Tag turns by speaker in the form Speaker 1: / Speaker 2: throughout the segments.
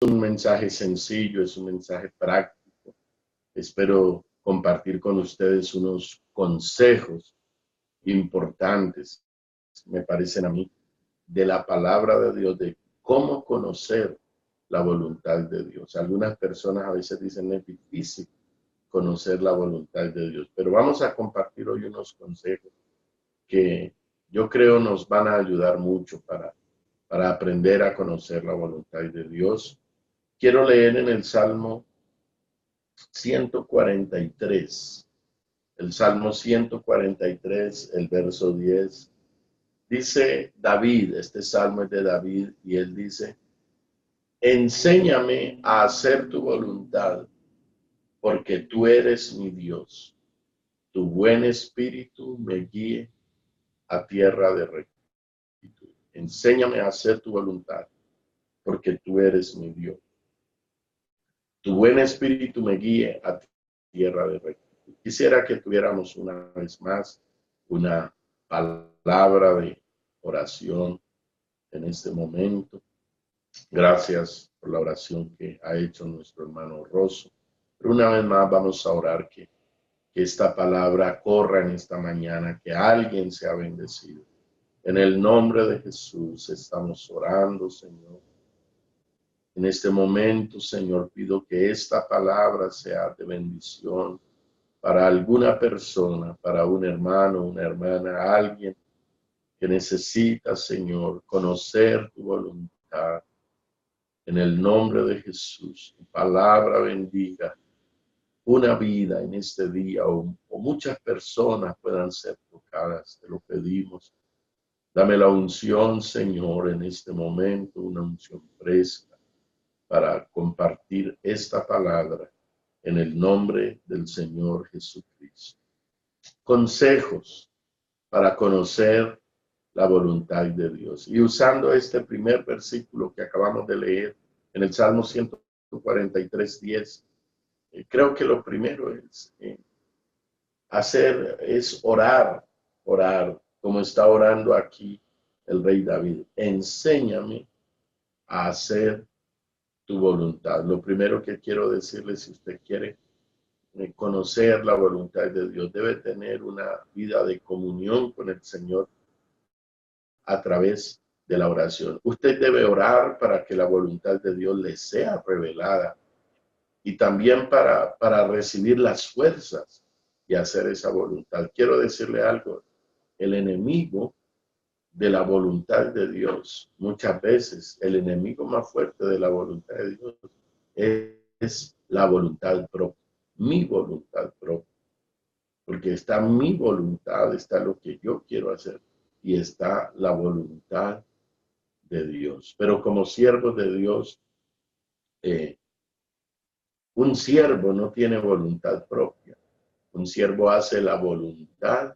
Speaker 1: un mensaje sencillo, es un mensaje práctico. Espero compartir con ustedes unos consejos importantes, me parecen a mí, de la palabra de Dios, de cómo conocer la voluntad de Dios. Algunas personas a veces dicen es difícil conocer la voluntad de Dios, pero vamos a compartir hoy unos consejos que yo creo nos van a ayudar mucho para aprender a conocer la voluntad de Dios. Quiero leer en el Salmo 143, el Salmo 143, el verso 10. Dice David, este salmo es de David, y él dice: enséñame a hacer tu voluntad, porque tú eres mi Dios. Tu buen espíritu me guíe a tierra de rectitud. Enséñame a hacer tu voluntad, porque tú eres mi Dios. Tu buen espíritu me guíe a tierra de rectitud. Quisiera que tuviéramos una vez más una palabra de oración en este momento. Gracias por la oración que ha hecho nuestro hermano Rosso. Pero una vez más vamos a orar que esta palabra corra en esta mañana, que alguien sea bendecido. En el nombre de Jesús estamos orando, Señor. En este momento, Señor, pido que esta palabra sea de bendición para alguna persona, para un hermano, una hermana, alguien que necesita, Señor, conocer tu voluntad. En el nombre de Jesús, tu palabra bendiga una vida en este día o muchas personas puedan ser tocadas. Te lo pedimos. Dame la unción, Señor, en este momento, una unción fresca para compartir esta palabra en el nombre del Señor Jesucristo. Consejos para conocer la voluntad de Dios. Y usando este primer versículo que acabamos de leer en el Salmo 143, 10, creo que lo primero es orar, como está orando aquí el rey David. Enséñame a hacer tu voluntad. Lo primero que quiero decirle, si usted quiere conocer la voluntad de Dios, debe tener una vida de comunión con el Señor a través de la oración. Usted debe orar para que la voluntad de Dios le sea revelada y también para recibir las fuerzas y hacer esa voluntad. Quiero decirle algo, el enemigo de la voluntad de Dios, muchas veces el enemigo más fuerte de la voluntad de Dios es la voluntad propia, mi voluntad propia, porque está mi voluntad, está lo que yo quiero hacer y está la voluntad de Dios. Pero como siervos de Dios, un siervo no tiene voluntad propia. Un siervo hace la voluntad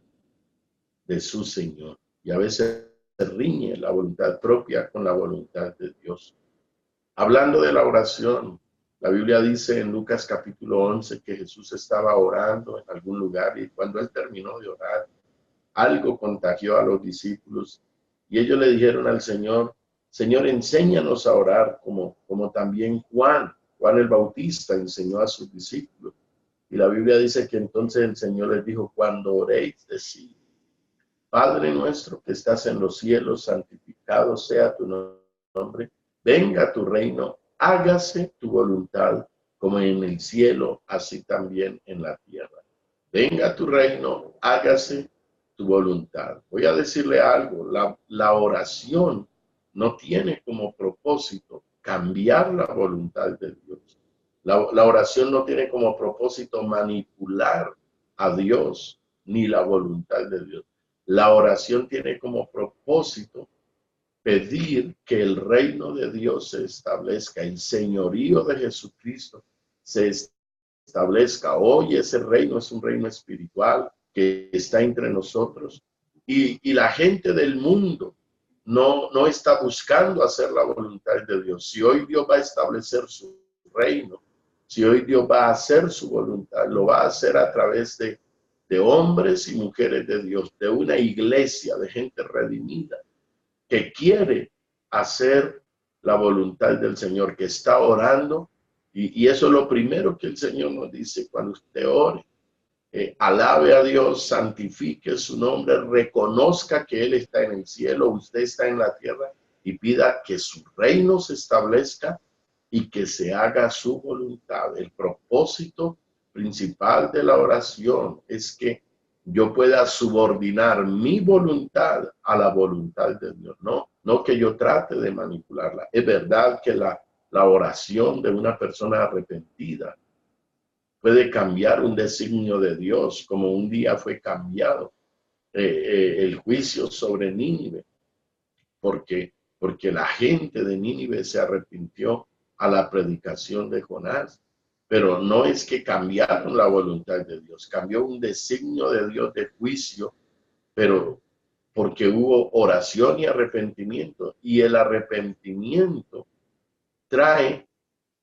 Speaker 1: de su Señor y a veces se riñe la voluntad propia con la voluntad de Dios. Hablando de la oración, la Biblia dice en Lucas capítulo 11 que Jesús estaba orando en algún lugar y cuando él terminó de orar, algo contagió a los discípulos y ellos le dijeron al Señor: Señor, enséñanos a orar como también Juan el Bautista enseñó a sus discípulos. Y la Biblia dice que entonces el Señor les dijo: cuando oréis, decid: Padre nuestro que estás en los cielos, santificado sea tu nombre, venga tu reino, hágase tu voluntad como en el cielo, así también en la tierra. Venga tu reino, hágase tu voluntad. Voy a decirle algo, la oración no tiene como propósito cambiar la voluntad de Dios. La oración no tiene como propósito manipular a Dios ni la voluntad de Dios. La oración tiene como propósito pedir que el reino de Dios se establezca, el señorío de Jesucristo se establezca. Hoy ese reino es un reino espiritual que está entre nosotros y la gente del mundo no está buscando hacer la voluntad de Dios. Si hoy Dios va a establecer su reino, si hoy Dios va a hacer su voluntad, lo va a hacer a través de hombres y mujeres de Dios, de una iglesia, de gente redimida, que quiere hacer la voluntad del Señor, que está orando, y eso es lo primero que el Señor nos dice cuando usted ore. Alabe a Dios, santifique su nombre, reconozca que Él está en el cielo, usted está en la tierra, y pida que su reino se establezca y que se haga su voluntad. El propósito principal de la oración es que yo pueda subordinar mi voluntad a la voluntad de Dios, no que yo trate de manipularla. Es verdad que la oración de una persona arrepentida puede cambiar un designio de Dios, como un día fue cambiado el juicio sobre Nínive, porque la gente de Nínive se arrepintió a la predicación de Jonás. Pero no es que cambiaron la voluntad de Dios, cambió un designio de Dios de juicio, pero porque hubo oración y arrepentimiento, y el arrepentimiento trae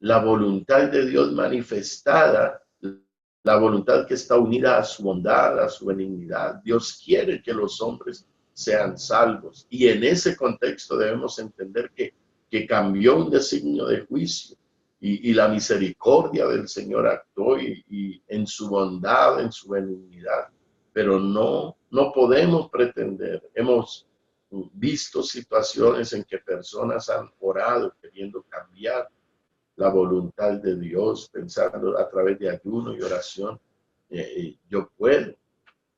Speaker 1: la voluntad de Dios manifestada, la voluntad que está unida a su bondad, a su benignidad. Dios quiere que los hombres sean salvos, y en ese contexto debemos entender que cambió un designio de juicio, y la misericordia del Señor actuó y en su bondad, en su benignidad, pero no podemos pretender. Hemos visto situaciones en que personas han orado queriendo cambiar la voluntad de Dios, pensando a través de ayuno y oración, yo puedo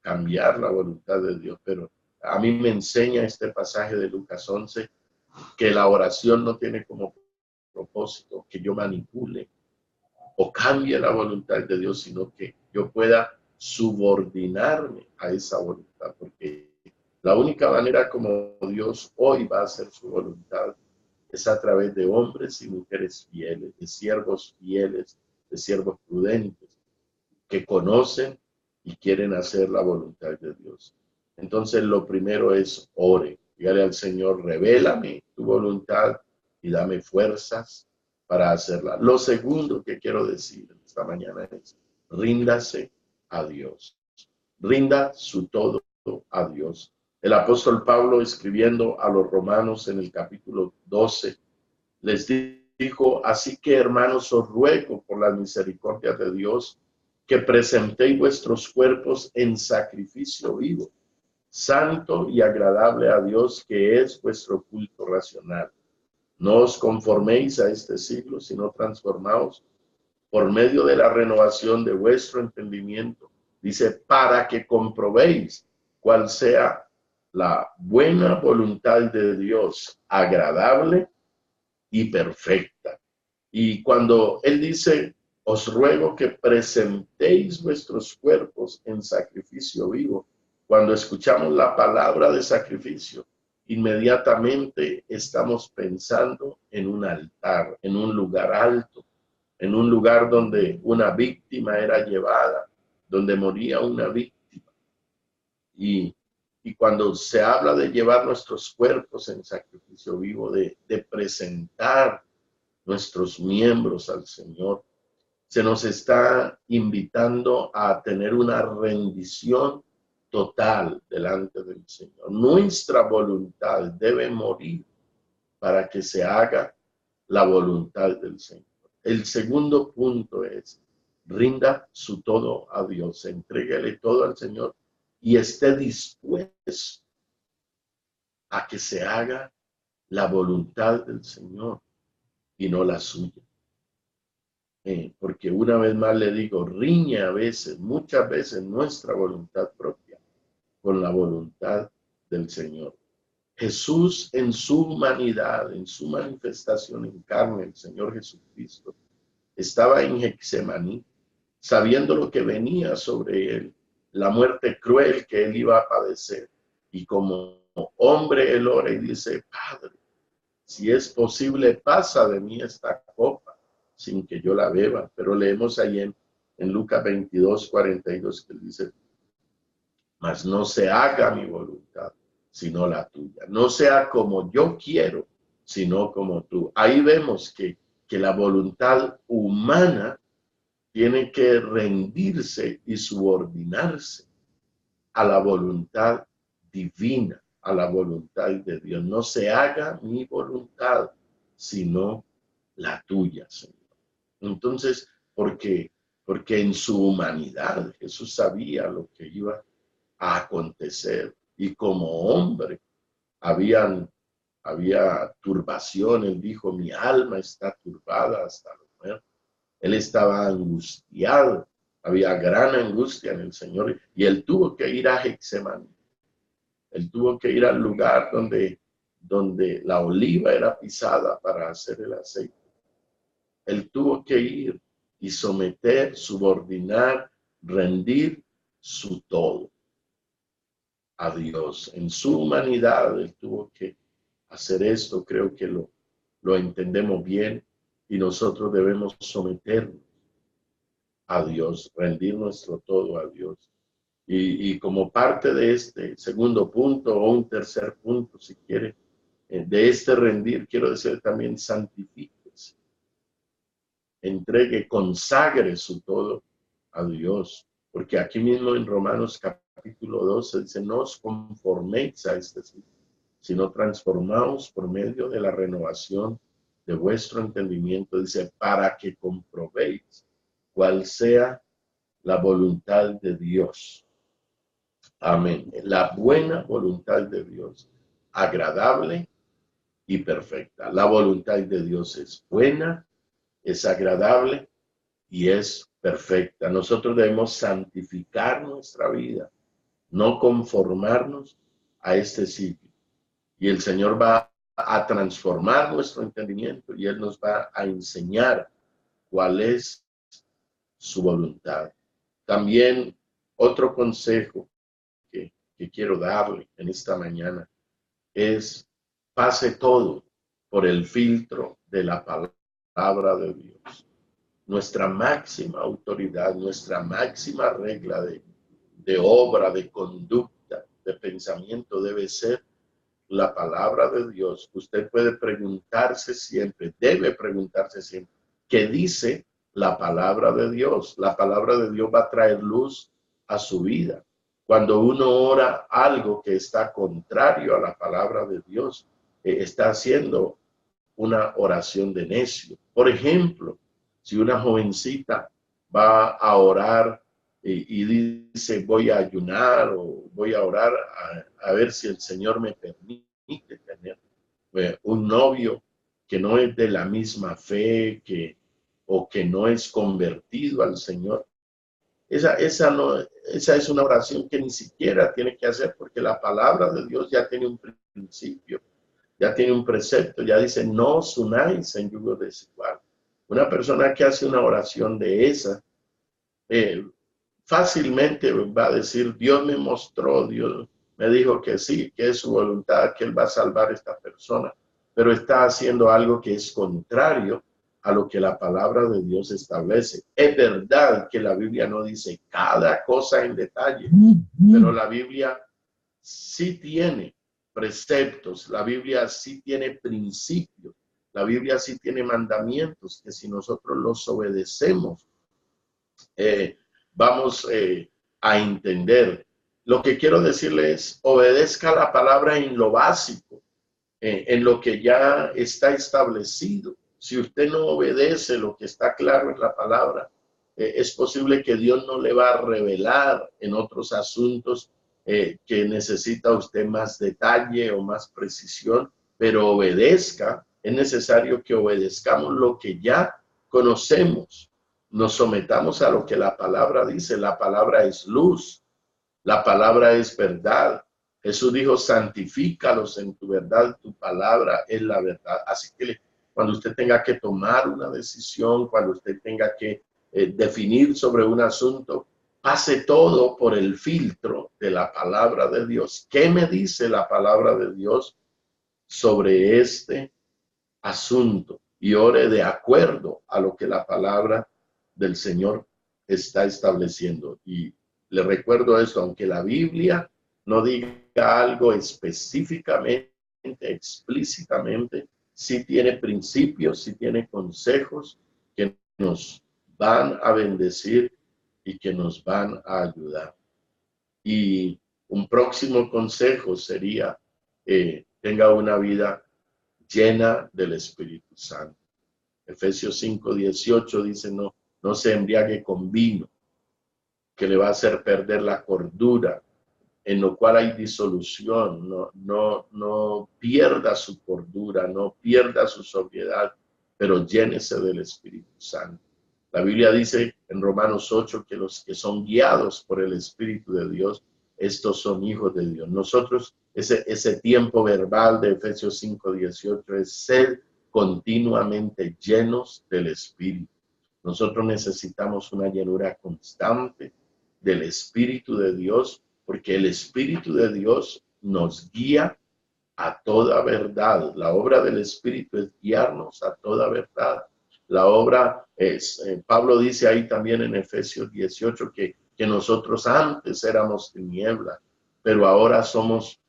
Speaker 1: cambiar la voluntad de Dios. Pero a mí me enseña este pasaje de Lucas 11 que la oración no tiene como propósito que yo manipule o cambie la voluntad de Dios, sino que yo pueda subordinarme a esa voluntad, porque la única manera como Dios hoy va a hacer su voluntad es a través de hombres y mujeres fieles, de siervos fieles, de siervos prudentes, que conocen y quieren hacer la voluntad de Dios. Entonces, lo primero es ore. Dígale al Señor, revélame tu voluntad y dame fuerzas para hacerla. Lo segundo que quiero decir esta mañana es, ríndase a Dios. Rinda su todo a Dios. El apóstol Pablo, escribiendo a los romanos en el capítulo 12, les dijo: así que, hermanos, os ruego por la misericordia de Dios que presentéis vuestros cuerpos en sacrificio vivo, santo y agradable a Dios, que es vuestro culto racional. No os conforméis a este siglo, sino transformaos por medio de la renovación de vuestro entendimiento. Dice, para que comprobéis cuál sea la buena voluntad de Dios, agradable y perfecta. Y cuando él dice, os ruego que presentéis vuestros cuerpos en sacrificio vivo, cuando escuchamos la palabra de sacrificio, inmediatamente estamos pensando en un altar, en un lugar alto, en un lugar donde una víctima era llevada, donde moría una víctima. Y cuando se habla de llevar nuestros cuerpos en sacrificio vivo, de presentar nuestros miembros al Señor, se nos está invitando a tener una rendición total delante del Señor. Nuestra voluntad debe morir para que se haga la voluntad del Señor. El segundo punto es, rinda su todo a Dios, entréguele todo al Señor y esté dispuesto a que se haga la voluntad del Señor y no la suya. Porque una vez más le digo, riñe a veces, muchas veces, nuestra voluntad propia con la voluntad del Señor. Jesús, en su humanidad, en su manifestación en carne, el Señor Jesucristo, estaba en Getsemaní, sabiendo lo que venía sobre él, la muerte cruel que él iba a padecer. Y como hombre, él ora y dice, Padre, si es posible, pasa de mí esta copa sin que yo la beba. Pero leemos ahí en Lucas 22:42 que él dice, mas no se haga mi voluntad, sino la tuya. No sea como yo quiero, sino como tú. Ahí vemos que la voluntad humana tiene que rendirse y subordinarse a la voluntad divina, a la voluntad de Dios. No se haga mi voluntad, sino la tuya, Señor. Entonces, porque en su humanidad Jesús sabía lo que iba a acontecer, y como hombre había turbación. Él dijo, mi alma está turbada hasta la muerte. Él estaba angustiado, había gran angustia en el Señor, y él tuvo que ir a Getsemaní. Él tuvo que ir al lugar donde la oliva era pisada para hacer el aceite. Él tuvo que ir y someter, subordinar, rendir su todo a Dios. En su humanidad, él tuvo que hacer esto. Creo que lo entendemos bien, y nosotros debemos someternos a Dios, rendir nuestro todo a Dios. Y como parte de este segundo punto, o un tercer punto, si quiere, de este rendir, quiero decir también santifíquese, entregue, consagre su todo a Dios. Porque aquí mismo en Romanos capítulo 12 dice, no os conforméis a este siglo, sino transformaos por medio de la renovación de vuestro entendimiento. Dice, para que comprobéis cuál sea la voluntad de Dios. Amén. La buena voluntad de Dios, agradable y perfecta. La voluntad de Dios es buena, es agradable y es perfecta. Nosotros debemos santificar nuestra vida, no conformarnos a este sitio. Y el Señor va a transformar nuestro entendimiento, y Él nos va a enseñar cuál es su voluntad. También otro consejo que quiero darle en esta mañana es: pase todo por el filtro de la palabra de Dios. Nuestra máxima autoridad, nuestra máxima regla de obra, de conducta, de pensamiento debe ser la palabra de Dios. Usted puede preguntarse siempre, debe preguntarse siempre, ¿qué dice la palabra de Dios? La palabra de Dios va a traer luz a su vida. Cuando uno ora algo que está contrario a la palabra de Dios, está haciendo una oración de necio. Por ejemplo, si una jovencita va a orar y dice, voy a ayunar o voy a orar a ver si el Señor me permite tener un novio que no es de la misma fe o que no es convertido al Señor. Esa es una oración que ni siquiera tiene que hacer, porque la palabra de Dios ya tiene un principio, ya tiene un precepto, ya dice, no os unáis en yugo desigual. Una persona que hace una oración de esa, fácilmente va a decir, Dios me mostró, Dios me dijo que sí, que es su voluntad, que Él va a salvar a esta persona, pero está haciendo algo que es contrario a lo que la palabra de Dios establece. Es verdad que la Biblia no dice cada cosa en detalle, pero la Biblia sí tiene preceptos, la Biblia sí tiene principios, la Biblia sí tiene mandamientos que si nosotros los obedecemos, vamos a entender. Lo que quiero decirle es, obedezca la palabra en lo básico, en lo que ya está establecido. Si usted no obedece lo que está claro en la palabra, es posible que Dios no le va a revelar en otros asuntos que necesita usted más detalle o más precisión, pero obedezca. Es necesario que obedezcamos lo que ya conocemos. Nos sometamos a lo que la palabra dice. La palabra es luz, la palabra es verdad. Jesús dijo, santifícalos en tu verdad, tu palabra es la verdad. Así que cuando usted tenga que tomar una decisión, cuando usted tenga que definir sobre un asunto, pase todo por el filtro de la palabra de Dios. ¿Qué me dice la palabra de Dios sobre este asunto? Y ore de acuerdo a lo que la palabra del Señor está estableciendo. Y le recuerdo esto, aunque la Biblia no diga algo específicamente, explícitamente, sí tiene principios, sí tiene consejos que nos van a bendecir y que nos van a ayudar. Y un próximo consejo sería, tenga una vida llena del Espíritu Santo. Efesios 5:18 dice, no se embriague con vino, que le va a hacer perder la cordura, en lo cual hay disolución. No pierda su cordura, no pierda su sobriedad, pero llénese del Espíritu Santo. La Biblia dice en Romanos 8 que los que son guiados por el Espíritu de Dios, estos son hijos de Dios. Nosotros, ese tiempo verbal de Efesios 5:18 es ser continuamente llenos del Espíritu. Nosotros necesitamos una llenura constante del Espíritu de Dios, porque el Espíritu de Dios nos guía a toda verdad. La obra del Espíritu es guiarnos a toda verdad. La obra es, Pablo dice ahí también en Efesios 18 que nosotros antes éramos tinieblas, pero ahora somos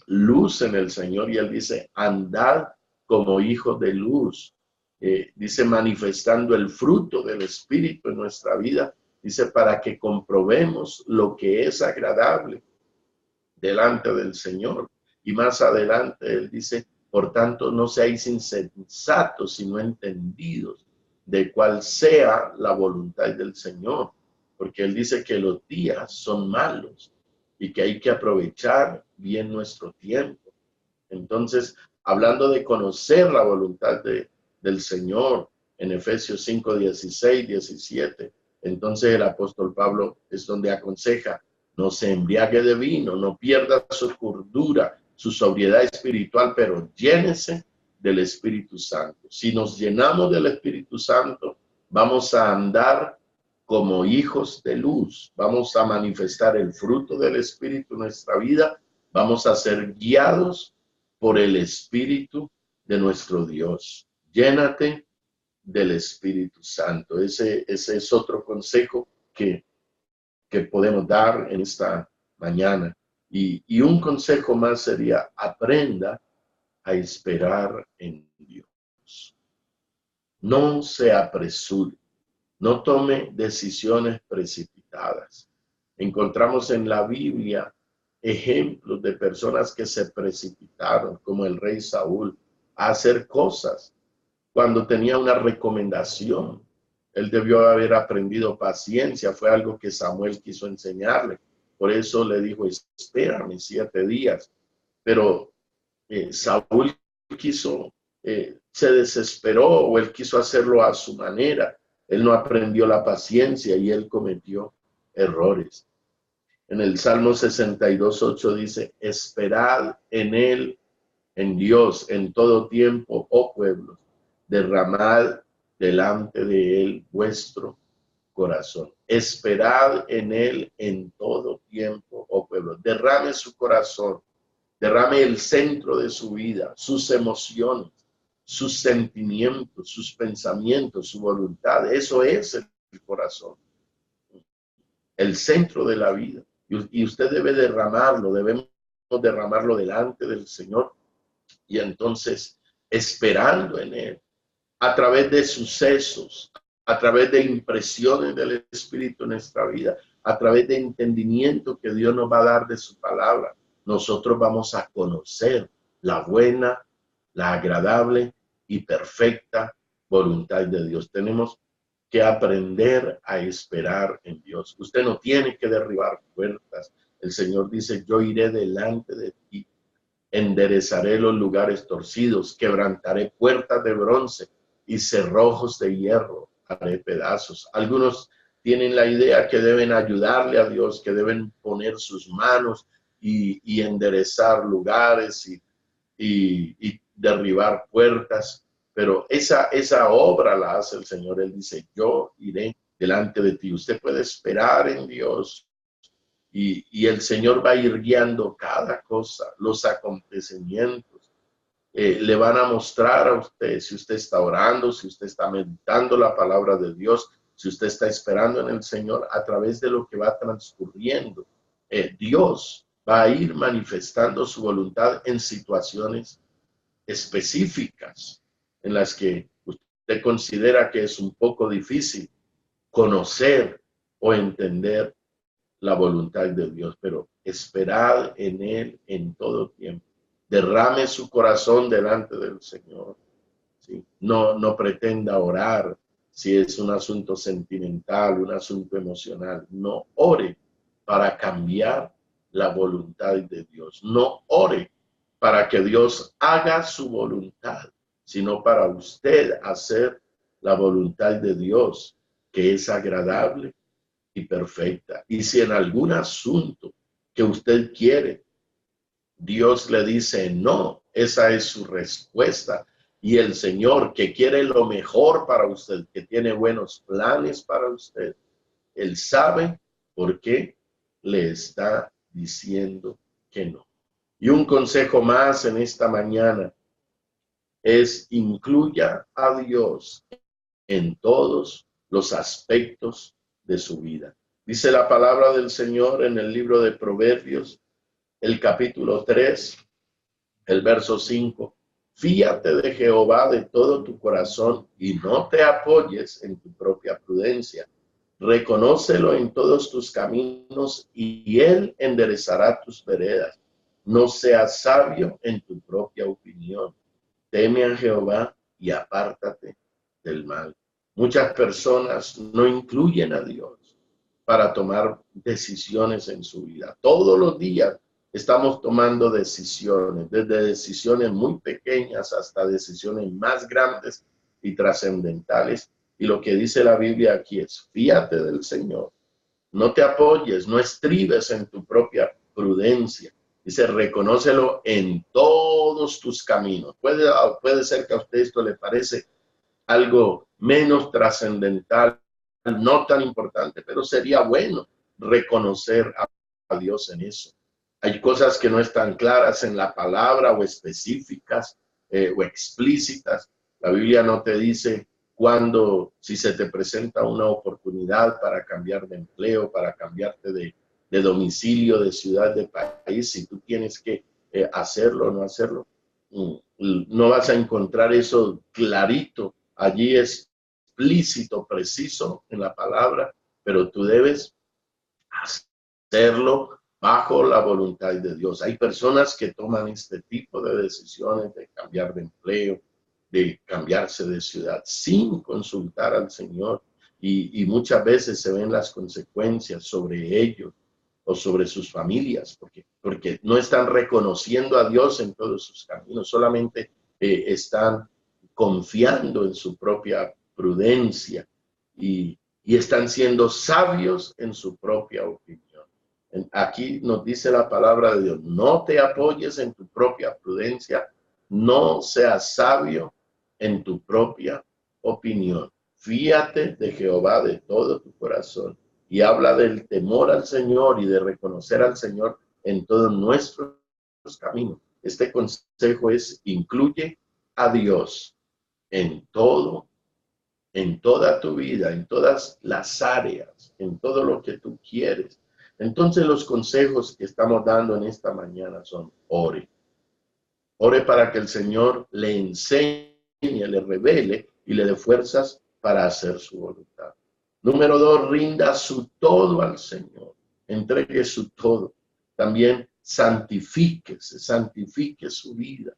Speaker 1: luz en el Señor, y él dice, andad como hijos de luz. Dice, manifestando el fruto del Espíritu en nuestra vida, dice, para que comprobemos lo que es agradable delante del Señor. Y más adelante él dice, por tanto, no seáis insensatos, sino entendidos de cuál sea la voluntad del Señor. Porque él dice que los días son malos y que hay que aprovechar bien nuestro tiempo. Entonces, hablando de conocer la voluntad del Señor, en Efesios 5:16, 17, entonces el apóstol Pablo es donde aconseja, no se embriague de vino, no pierda su cordura, su sobriedad espiritual, pero llénese del Espíritu Santo. Si nos llenamos del Espíritu Santo, vamos a andar como hijos de luz, vamos a manifestar el fruto del Espíritu en nuestra vida, vamos a ser guiados por el Espíritu de nuestro Dios. Llénate del Espíritu Santo. Ese es otro consejo que podemos dar en esta mañana. Y un consejo más sería, aprenda a esperar en Dios. No se apresure, no tome decisiones precipitadas. Encontramos en la Biblia ejemplos de personas que se precipitaron, como el rey Saúl, a hacer cosas cuando tenía una recomendación. Él debió haber aprendido paciencia, fue algo que Samuel quiso enseñarle. Por eso le dijo, espérame 7 días. Pero Saúl se desesperó, o él quiso hacerlo a su manera. Él no aprendió la paciencia y él cometió errores. En el Salmo 62:8 dice, esperad en él, en Dios, en todo tiempo, oh pueblos, derramad delante de él vuestro corazón. Esperad en él en todo tiempo, oh pueblos. Derrame su corazón, derrame el centro de su vida, sus emociones, sus sentimientos, sus pensamientos, su voluntad. Eso es el corazón, el centro de la vida. Y usted debe derramarlo, debemos derramarlo delante del Señor, y entonces esperando en él, a través de sucesos, a través de impresiones del Espíritu en nuestra vida, a través de entendimiento que Dios nos va a dar de su palabra, nosotros vamos a conocer la buena, la agradable y perfecta voluntad de Dios. Tenemos que aprender a esperar en Dios. Usted no tiene que derribar puertas. El Señor dice, yo iré delante de ti, enderezaré los lugares torcidos, quebrantaré puertas de bronce y cerrojos de hierro haré pedazos. Algunos tienen la idea que deben ayudarle a Dios, que deben poner sus manos y enderezar lugares y derribar puertas, pero esa obra la hace el Señor. Él dice, yo iré delante de ti. Usted puede esperar en Dios y el Señor va a ir guiando cada cosa, los acontecimientos. Le van a mostrar a usted si usted está orando, si usted está meditando la palabra de Dios, si usted está esperando en el Señor, a través de lo que va transcurriendo. Dios va a ir manifestando su voluntad en situaciones específicas en las que usted considera que es un poco difícil conocer o entender la voluntad de Dios, pero esperad en él en todo tiempo. derrame su corazón delante del Señor. ¿Sí? No pretenda orar si es un asunto sentimental, un asunto emocional. No ore para cambiar la voluntad de Dios. No ore para que Dios haga su voluntad, sino para usted hacer la voluntad de Dios, que es agradable y perfecta. Y si en algún asunto que usted quiere, Dios le dice no, esa es su respuesta. Y el Señor, que quiere lo mejor para usted, que tiene buenos planes para usted, Él sabe por qué le está diciendo que no. Y un consejo más en esta mañana es: incluya a Dios en todos los aspectos de su vida. Dice la palabra del Señor en el libro de Proverbios, el capítulo 3, el verso 5. Fíate de Jehová de todo tu corazón y no te apoyes en tu propia prudencia. Reconócelo en todos tus caminos y Él enderezará tus veredas. No seas sabio en tu propia opinión. Teme a Jehová y apártate del mal. Muchas personas no incluyen a Dios para tomar decisiones en su vida. Todos los días estamos tomando decisiones, desde decisiones muy pequeñas hasta decisiones más grandes y trascendentales. Y lo que dice la Biblia aquí es: fíate del Señor, no te apoyes, no estribes en tu propia prudencia. Dice: reconócelo en todos tus caminos. Puede ser que a usted esto le parece algo menos trascendental, no tan importante, pero sería bueno reconocer a Dios en eso. Hay cosas que no están claras en la palabra o específicas o explícitas. La Biblia no te dice cuándo, si se te presenta una oportunidad para cambiar de empleo, para cambiarte de domicilio, de ciudad, de país, si tú tienes que hacerlo o no hacerlo. No vas a encontrar eso clarito. Allí es explícito, preciso en la palabra, pero tú debes hacerlo bajo la voluntad de Dios. Hay personas que toman este tipo de decisiones de cambiar de empleo, de cambiarse de ciudad sin consultar al Señor, y muchas veces se ven las consecuencias sobre ellos o sobre sus familias, porque no están reconociendo a Dios en todos sus caminos, solamente están confiando en su propia prudencia y están siendo sabios en su propia opinión. Aquí nos dice la palabra de Dios: no te apoyes en tu propia prudencia, no seas sabio en tu propia opinión. Fíate de Jehová de todo tu corazón. Y habla del temor al Señor y de reconocer al Señor en todos nuestros caminos. Este consejo es: incluye a Dios en todo, en toda tu vida, en todas las áreas, en todo lo que tú quieres. Entonces los consejos que estamos dando en esta mañana son: ore. Ore para que el Señor le enseñe, le revele y le dé fuerzas para hacer su voluntad. Número 2, rinda su todo al Señor. Entregue su todo. También santifique su vida.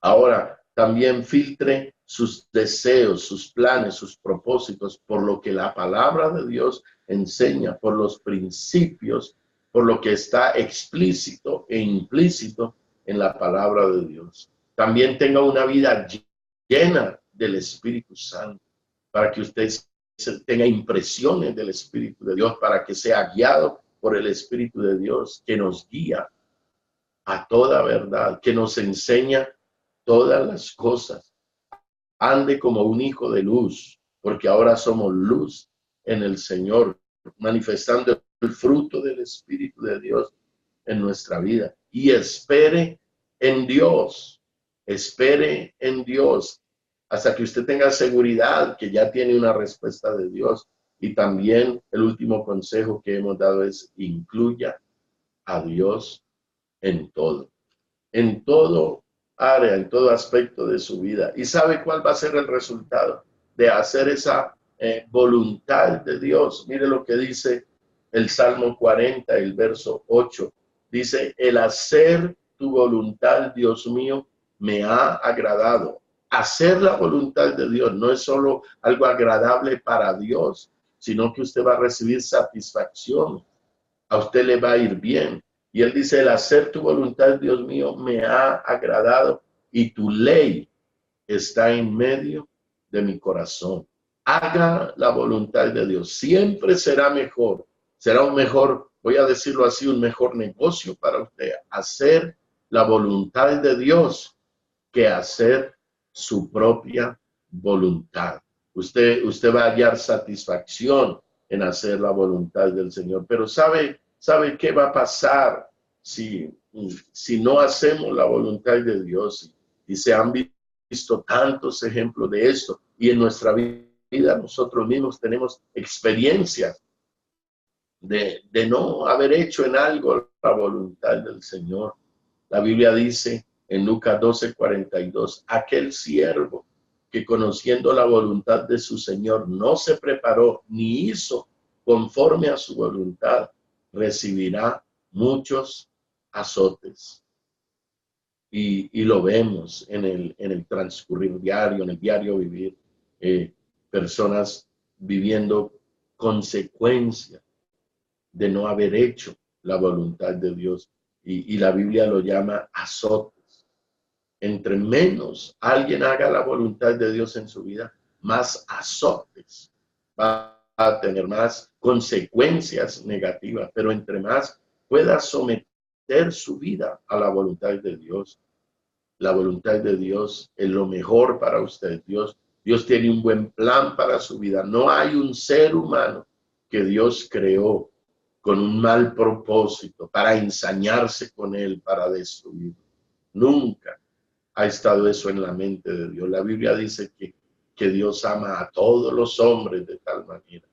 Speaker 1: Ahora, también filtre sus deseos, sus planes, sus propósitos por lo que la palabra de Dios enseña, por los principios, por lo que está explícito e implícito en la palabra de Dios. También tenga una vida llena del Espíritu Santo, para que usted tenga impresiones del Espíritu de Dios, para que sea guiado por el Espíritu de Dios, que nos guía a toda verdad, que nos enseña todas las cosas. Ande como un hijo de luz, porque ahora somos luz en el Señor, manifestando el fruto del Espíritu de Dios en nuestra vida. Y espere en Dios hasta que usted tenga seguridad que ya tiene una respuesta de Dios. Y también el último consejo que hemos dado es: incluya a Dios en todo área, en todo aspecto de su vida. ¿Y sabe cuál va a ser el resultado de hacer esa voluntad de Dios? Mire lo que dice el Salmo 40, el verso 8. Dice: el hacer tu voluntad, Dios mío, me ha agradado. Hacer la voluntad de Dios no es solo algo agradable para Dios, sino que usted va a recibir satisfacción. A usted le va a ir bien. Y él dice, el hacer tu voluntad, Dios mío, me ha agradado y tu ley está en medio de mi corazón. Haga la voluntad de Dios. Siempre será mejor. Será un mejor, voy a decirlo así, un mejor negocio para usted. Hacer la voluntad de Dios que hacer su propia voluntad. Usted va a hallar satisfacción en hacer la voluntad del Señor. Pero ¿sabe qué va a pasar si no hacemos la voluntad de Dios? Y se han visto tantos ejemplos de esto. Y en nuestra vida nosotros mismos tenemos experiencias de no haber hecho en algo la voluntad del Señor. La Biblia dice en Lucas 12:42, aquel siervo que conociendo la voluntad de su Señor no se preparó ni hizo conforme a su voluntad, recibirá muchos azotes. Y lo vemos en el transcurrir diario, en el diario vivir, personas viviendo consecuencias de no haber hecho la voluntad de Dios. Y la Biblia lo llama azotes. Entre menos alguien haga la voluntad de Dios en su vida, más azotes va a tener, más consecuencias negativas. Pero entre más pueda someter su vida a la voluntad de Dios, la voluntad de Dios es lo mejor para usted. Dios tiene un buen plan para su vida. No hay un ser humano que Dios creó con un mal propósito para ensañarse con él, para destruirlo. Nunca ha estado eso en la mente de Dios. La Biblia dice que Dios ama a todos los hombres de tal manera,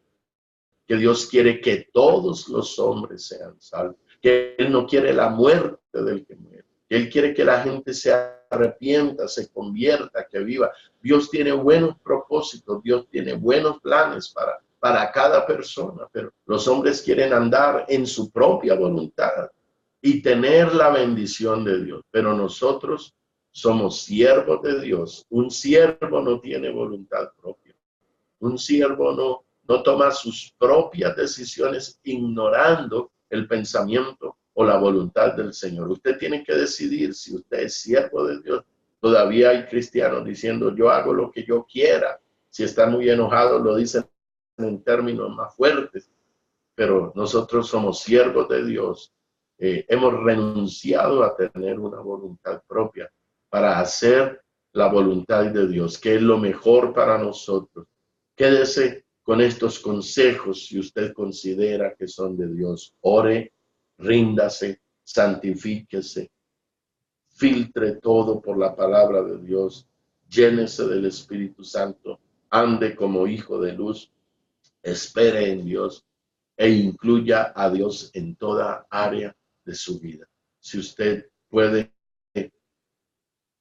Speaker 1: que Dios quiere que todos los hombres sean salvos, que Él no quiere la muerte del que muere, que Él quiere que la gente se arrepienta, se convierta, que viva. Dios tiene buenos propósitos, Dios tiene buenos planes para cada persona, pero los hombres quieren andar en su propia voluntad y tener la bendición de Dios. Pero nosotros somos siervos de Dios. Un siervo no tiene voluntad propia. Un siervo no toma sus propias decisiones ignorando el pensamiento o la voluntad del Señor. Usted tiene que decidir si usted es siervo de Dios. Todavía hay cristianos diciendo, yo hago lo que yo quiera. Si están muy enojados, lo dicen en términos más fuertes. Pero nosotros somos siervos de Dios. Hemos renunciado a tener una voluntad propia para hacer la voluntad de Dios, que es lo mejor para nosotros. Quédese con estos consejos si usted considera que son de Dios. Ore, ríndase, santifíquese, filtre todo por la palabra de Dios, llénese del Espíritu Santo, ande como hijo de luz, espere en Dios e incluya a Dios en toda área de su vida. Si usted puede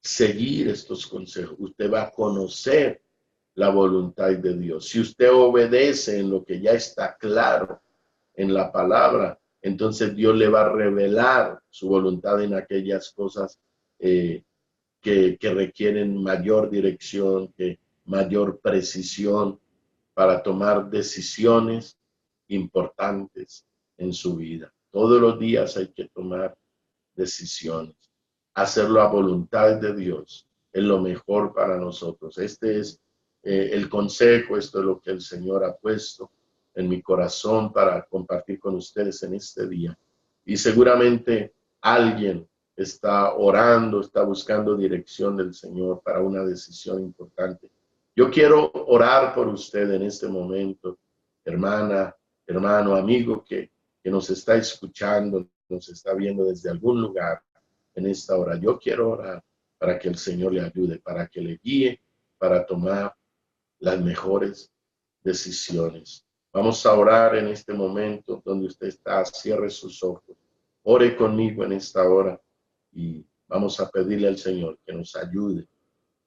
Speaker 1: seguir estos consejos, usted va a conocer la voluntad de Dios. Si usted obedece en lo que ya está claro en la palabra, entonces Dios le va a revelar su voluntad en aquellas cosas que requieren mayor dirección, mayor precisión para tomar decisiones importantes en su vida. Todos los días hay que tomar decisiones. Hacerlo a voluntad de Dios es lo mejor para nosotros. Este es el consejo, esto es lo que el Señor ha puesto en mi corazón para compartir con ustedes en este día. Y seguramente alguien está orando, está buscando dirección del Señor para una decisión importante. Yo quiero orar por usted en este momento, hermana, hermano, amigo que nos está escuchando, nos está viendo desde algún lugar en esta hora. Yo quiero orar para que el Señor le ayude, para que le guíe, para tomar las mejores decisiones. Vamos a orar en este momento donde usted está. Cierre sus ojos. Ore conmigo en esta hora y vamos a pedirle al Señor que nos ayude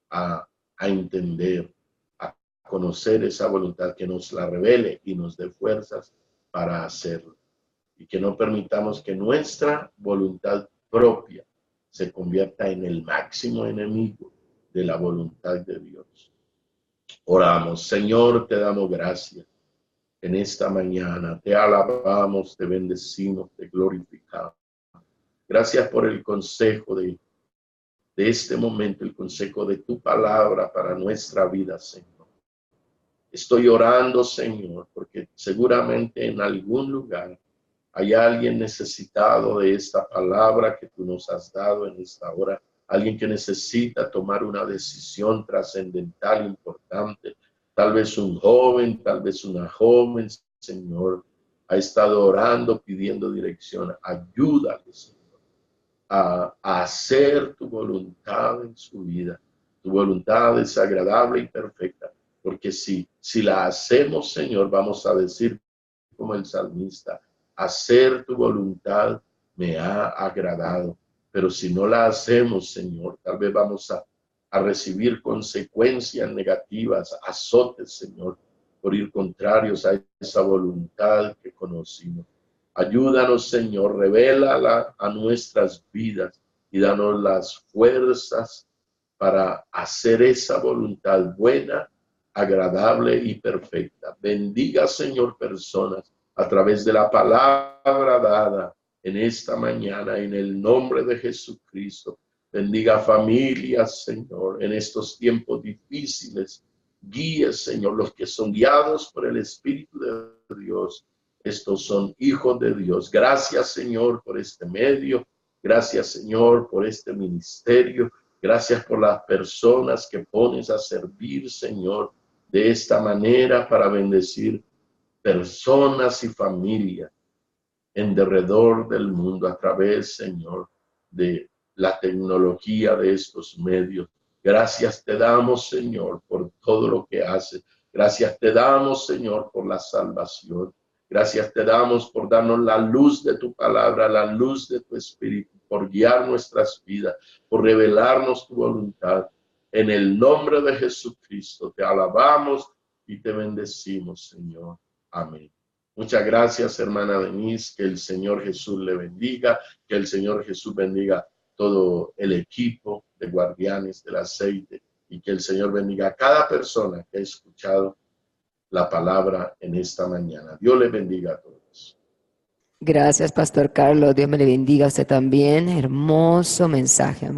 Speaker 1: a entender, a conocer esa voluntad, que nos la revele y nos dé fuerzas para hacerlo. Y que no permitamos que nuestra voluntad propia se convierta en el máximo enemigo de la voluntad de Dios. Oramos, Señor, te damos gracias en esta mañana, te alabamos, te bendecimos, te glorificamos. Gracias por el consejo de este momento, el consejo de tu palabra para nuestra vida, Señor. Estoy orando, Señor, porque seguramente en algún lugar hay alguien necesitado de esta palabra que tú nos has dado en esta hora. Alguien que necesita tomar una decisión trascendental, importante. Tal vez un joven, tal vez una joven, Señor, ha estado orando, pidiendo dirección. Ayúdale, Señor, a hacer tu voluntad en su vida. Tu voluntad es agradable y perfecta. Porque si la hacemos, Señor, vamos a decir como el salmista, hacer tu voluntad me ha agradado. Pero si no la hacemos, Señor, tal vez vamos a recibir consecuencias negativas, azotes, Señor, por ir contrarios a esa voluntad que conocimos. Ayúdanos, Señor, revélala a nuestras vidas y danos las fuerzas para hacer esa voluntad buena, agradable y perfecta. Bendiga, Señor, personas a través de la palabra dada en esta mañana, en el nombre de Jesucristo. Bendiga familias, Señor, en estos tiempos difíciles. Guíe, Señor, los que son guiados por el Espíritu de Dios. Estos son hijos de Dios. Gracias, Señor, por este medio. Gracias, Señor, por este ministerio. Gracias por las personas que pones a servir, Señor, de esta manera para bendecir personas y familias en derredor del mundo a través, Señor, de la tecnología de estos medios. Gracias te damos, Señor, por todo lo que haces. Gracias te damos, Señor, por la salvación. Gracias te damos por darnos la luz de tu palabra, la luz de tu espíritu, por guiar nuestras vidas, por revelarnos tu voluntad. En el nombre de Jesucristo te alabamos y te bendecimos, Señor. Amén. Muchas gracias, hermana Denise. Que el Señor Jesús le bendiga. Que el Señor Jesús bendiga todo el equipo de guardianes del aceite. Y que el Señor bendiga a cada persona que ha escuchado la palabra en esta mañana. Dios le bendiga a todos.
Speaker 2: Gracias, Pastor Carlos. Dios me le bendiga a usted también. Hermoso mensaje.